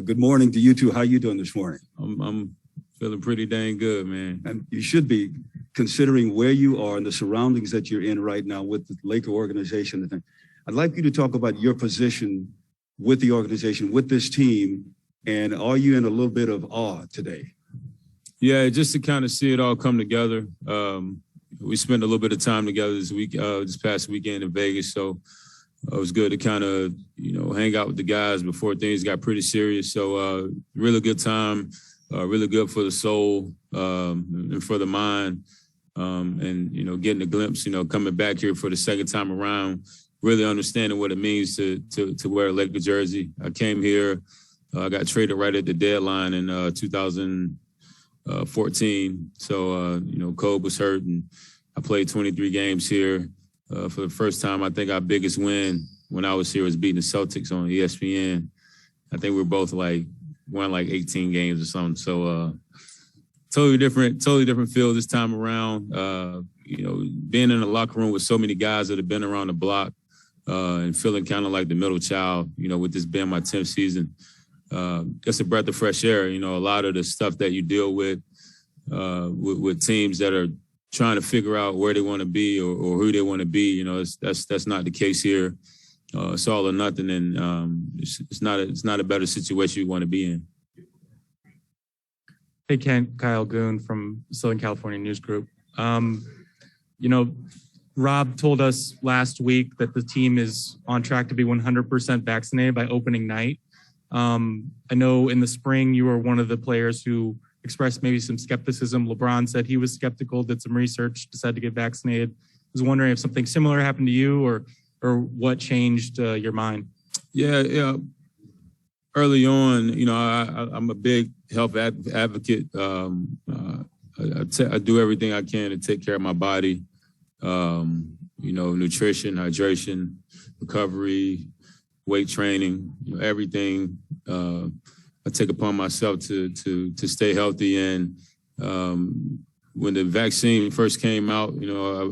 Good morning to you two. How you doing this morning? I'm feeling pretty dang good, man. And you should be, considering where you are and the surroundings that you're in right now with the Laker organization. I'd like you to talk about your position with the organization, with this team, and are you in a little bit of awe today? Yeah, just to kind of see it all come together. We spent a little bit of time together this past weekend in Vegas, so it was good to kind of, hang out with the guys before things got pretty serious. So really good time, really good for the soul and for the mind. And, getting a glimpse, coming back here for the second time around, really understanding what it means to wear a Laker jersey. I came here, I got traded right at the deadline in 2014. So, Kobe was hurt and I played 23 games here. For the first time, I think our biggest win when I was here was beating the Celtics on ESPN. I think we were both won 18 games or something. So totally different feel this time around. Being in the locker room with so many guys that have been around the block and feeling kind of like the middle child, with this being my 10th season. It's a breath of fresh air. A lot of the stuff that you deal with teams that are trying to figure out where they want to be or who they want to be. That's not the case here. It's all or nothing, and it's not a better situation you want to be in. Hey, Kent, Kyle Goon from Southern California News Group. Rob told us last week that the team is on track to be 100% vaccinated by opening night. I know in the spring you were one of the players who expressed maybe some skepticism. LeBron said he was skeptical, did some research, decided to get vaccinated. I was wondering if something similar happened to you or what changed your mind. Yeah. Early on, I'm a big health advocate. I do everything I can to take care of my body. Nutrition, hydration, recovery, weight training, everything. I take upon myself to stay healthy. And when the vaccine first came out,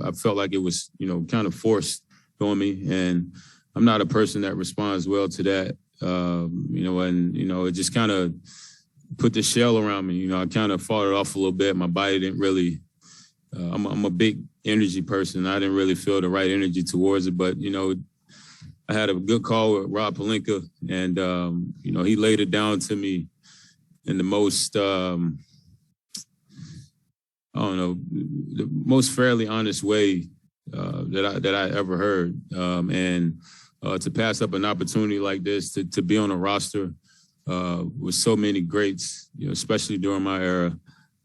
I felt like it was, kind of forced on me. And I'm not a person that responds well to that. It just kind of put the shell around me. I kind of fought it off a little bit. My body didn't really, I'm a big energy person. I didn't really feel the right energy towards it. But, I had a good call with Rob Pelinka, and, he laid it down to me in the most, the most fairly honest way that I ever heard. To pass up an opportunity like this, to be on a roster with so many greats, especially during my era,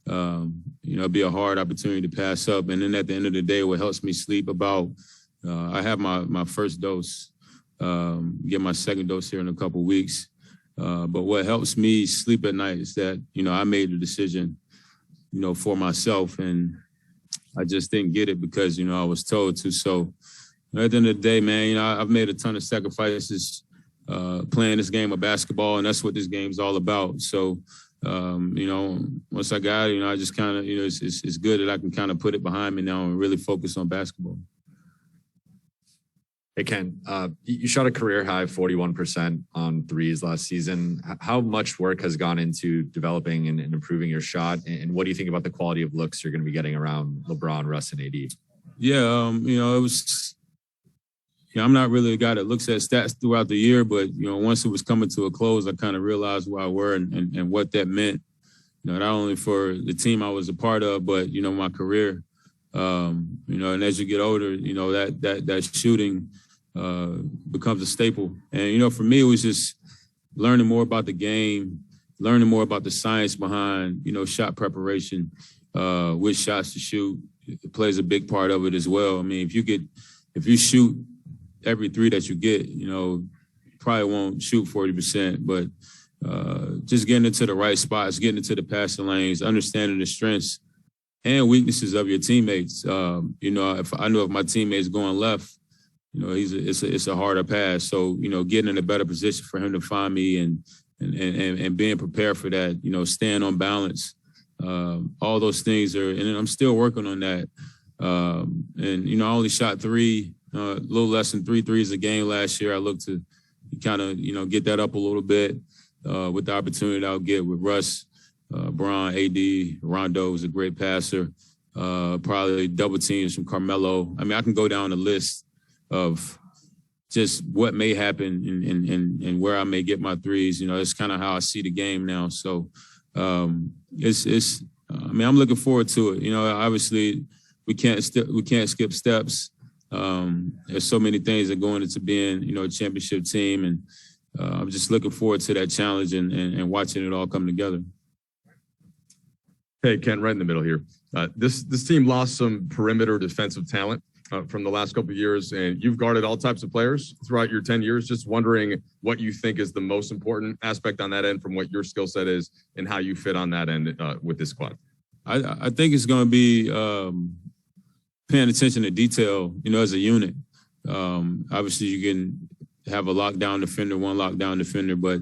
it'd be a hard opportunity to pass up. And then at the end of the day, what helps me sleep about, I have my first dose, get my second dose here in a couple of weeks. But what helps me sleep at night is that, I made the decision, for myself, and I just didn't get it because, I was told to. So at the end of the day, man, I've made a ton of sacrifices playing this game of basketball, and that's what this game's all about. So, once I got it, I just kind of, it's good that I can kind of put it behind me now and really focus on basketball. Hey, Ken, you shot a career high 41% on threes last season. How much work has gone into developing and improving your shot? And what do you think about the quality of looks you're going to be getting around LeBron, Russ, and AD? Yeah, it was, I'm not really a guy that looks at stats throughout the year, but, once it was coming to a close, I kind of realized where I were and what that meant, not only for the team I was a part of, but, my career. And as you get older, that shooting becomes a staple. And, for me, it was just learning more about the game, learning more about the science behind, shot preparation, which shots to shoot. It plays a big part of it as well. I mean, if you shoot every three that you get, you probably won't shoot 40%, but just getting into the right spots, getting into the passing lanes, understanding the strengths and weaknesses of your teammates. If I know if my teammate's going left, it's a harder pass. So, getting in a better position for him to find me and being prepared for that, staying on balance. All those things and I'm still working on that. I only shot a little less than 3 threes a game last year. I look to kind of, get that up a little bit. with the opportunity I'll get with Russ, Braun, AD, Rondo is a great passer. Probably double teams from Carmelo. I mean, I can go down the list of just what may happen and where I may get my threes. You know, it's kind of how I see the game now. So I mean, I'm looking forward to it. You know, obviously we can't skip steps. There's so many things that go into being, you know, a championship team, and I'm just looking forward to that challenge and watching it all come together. Hey, Ken, right in the middle here. This team lost some perimeter defensive talent from the last couple of years, and you've guarded all types of players throughout your 10 years. Just wondering what you think is the most important aspect on that end from what your skill set is and how you fit on that end with this squad. I think it's going to be paying attention to detail, you know, as a unit. Obviously, you can have a lockdown defender, one lockdown defender, but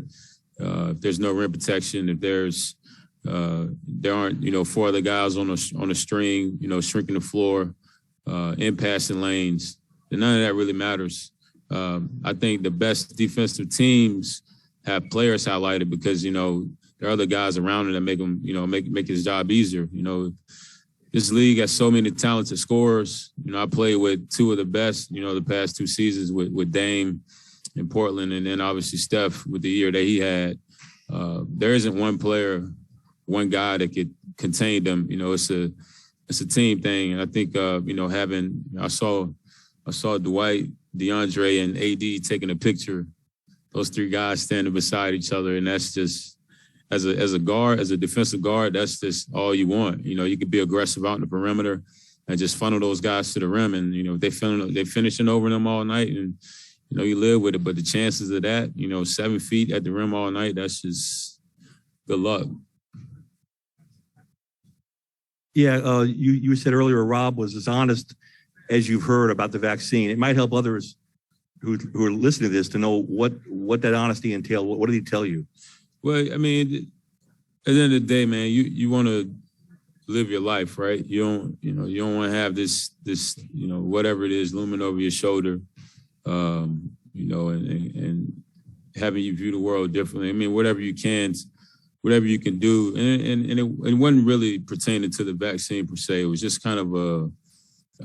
if there's no rim protection, if there aren't, you know, four other guys on a string, you know, shrinking the floor, in passing lanes, then none of that really matters. I think the best defensive teams have players highlighted because, you know, there are other guys around him that make him, you know, make his job easier. You know, this league has so many talented scorers. You know, I played with two of the best, you know, the past 2 seasons with Dame in Portland, and then obviously Steph with the year that he had. There isn't one player, one guy that could contain them. You know, it's a team thing. And I think, you know, I saw Dwight, DeAndre, and AD taking a picture, those 3 guys standing beside each other. And that's just, as a guard, as a defensive guard, that's just all you want. You know, you could be aggressive out in the perimeter and just funnel those guys to the rim. And, you know, they finishing over them all night, and, you know, you live with it. But the chances of that, you know, 7 feet at the rim all night, that's just good luck. Yeah, you said earlier Rob was as honest as you've heard about the vaccine. It might help others who are listening to this to know what that honesty entailed. What did he tell you? Well, I mean, at the end of the day, man, you want to live your life, right? You don't want to have this, you know, whatever it is looming over your shoulder, you know, and having you view the world differently. I mean, whatever you can do. And it wasn't really pertaining to the vaccine per se. It was just kind of a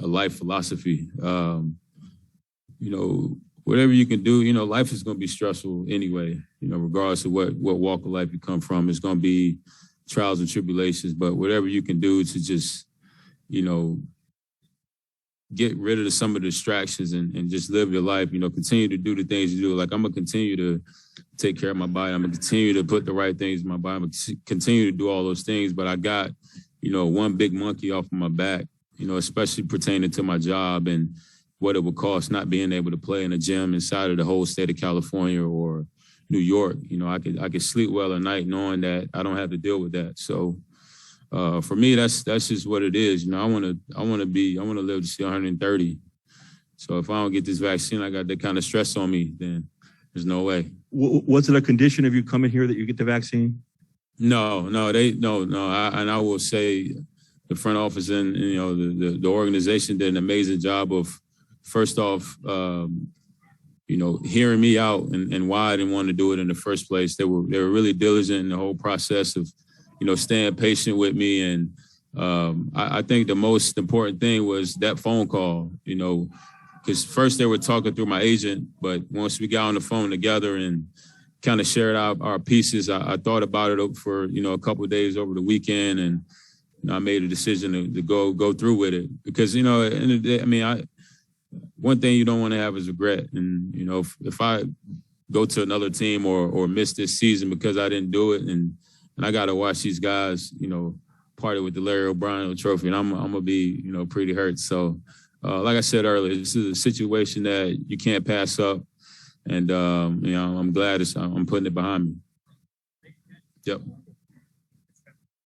life philosophy. You know, whatever you can do, you know, life is going to be stressful anyway, you know, regardless of what walk of life you come from. It's going to be trials and tribulations, but whatever you can do to just, you know, get rid of some of the distractions and just live your life, you know, continue to do the things you do. Like, I'm going to continue to take care of my body. I'm going to continue to put the right things in my body. I'm going to continue to do all those things, but I got, you know, one big monkey off of my back, you know, especially pertaining to my job and what it would cost not being able to play in a gym inside of the whole state of California or New York. You know, I could sleep well at night knowing that I don't have to deal with that. So for me, that's just what it is. You know, I want to live to see 130. So if I don't get this vaccine, I got that kind of stress on me, then there's no way. Was it a condition of you coming here that you get the vaccine? No. And I will say the front office and, you know, the organization did an amazing job of, first off, you know, hearing me out and why I didn't want to do it in the first place. They were really diligent in the whole process of, you know, staying patient with me. And I think the most important thing was that phone call, you know, because first they were talking through my agent, but once we got on the phone together and kind of shared our pieces, I thought about it for, you know, a couple of days over the weekend, and, you know, I made a decision to go through with it because, you know, at the end of the day, I mean, one thing you don't want to have is regret. And, you know, if I go to another team or miss this season because I didn't do it, and I got to watch these guys, you know, party with the Larry O'Brien trophy, and I'm going to be, you know, pretty hurt. So, like I said earlier, this is a situation that you can't pass up. And, you know, I'm glad I'm putting it behind me. Yep.